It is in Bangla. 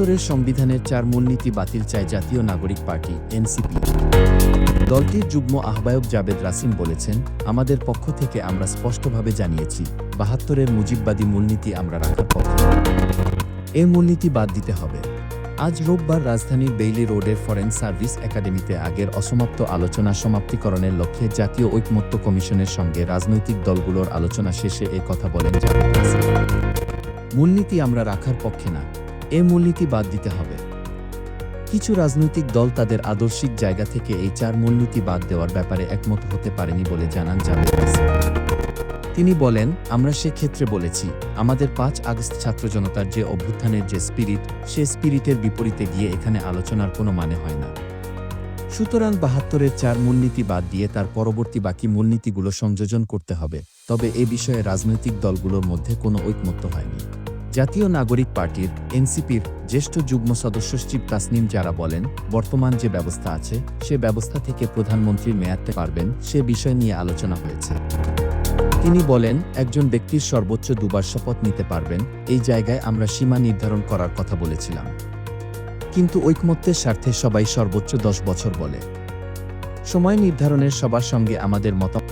৭২-এর সংবিধানের ৪ মূলনীতি বাতিল চায় জাতীয় নাগরিক পার্টি এনসিপি। দলটির যুগ্ম আহ্বায়ক জাবেদ রাসিম বলেছেন, আমাদের পক্ষ থেকে আমরা স্পষ্টভাবে জানিয়েছি ৭২-এর মুজিববাদী মূলনীতি আমরা রাখার পক্ষে। এই মূলনীতি বাদ দিতে হবে। আজ রোববার রাজধানীর বেইলি রোডের ফরেন সার্ভিস একাডেমিতে আগের অসমাপ্ত আলোচনা সমাপ্তিকরণের লক্ষ্যে জাতীয় ঐকমত্য কমিশনের সঙ্গে রাজনৈতিক দলগুলোর আলোচনা শেষে এ কথা বলেন জাবেদ রাসিম। মূলনীতি আমরা রাখার পক্ষে না, এ মূলনীতি বাদ দিতে হবে। কিছু রাজনৈতিক দল তাদের আদর্শিক জায়গা থেকে এই ৪ মূলনীতি বাদ দেওয়ার ব্যাপারে একমত হতে পারেনি বলে জানান জাবেদ রাসিম। তিনি বলেন, আমরা সেক্ষেত্রে বলেছি, আমাদের ৫ আগস্ট ছাত্র জনতার যে অভ্যুত্থানের যে স্পিরিট, সে স্পিরিটের বিপরীতে গিয়ে এখানে আলোচনার কোনো মানে হয় না। সুতরাং ৭২-এর ৪ মূলনীতি বাদ দিয়ে তার পরবর্তী বাকি মূলনীতিগুলো সংযোজন করতে হবে। তবে এ বিষয়ে রাজনৈতিক দলগুলোর মধ্যে কোনো ঐকমত্য হয়নি। জাতীয় নাগরিক পার্টির এনসিপির জ্যেষ্ঠ যুগ্ম সদস্য সচিব তাসনিম জারা বলেন, বর্তমান যে ব্যবস্থা আছে, সে ব্যবস্থা থেকে প্রধানমন্ত্রীর মেয়াদতে পারবেন, সে বিষয় নিয়ে আলোচনা হয়েছে। তিনি বলেন, একজন ব্যক্তির সর্বোচ্চ ২ বার শপথ নিতে পারবেন, এই জায়গায় আমরা সীমা নির্ধারণ করার কথা বলেছিলাম। কিন্তু ঐকমত্যের স্বার্থে সবাই সর্বোচ্চ ১০ বছর বলে। সময় নির্ধারণের সবার সঙ্গে আমাদের মতামত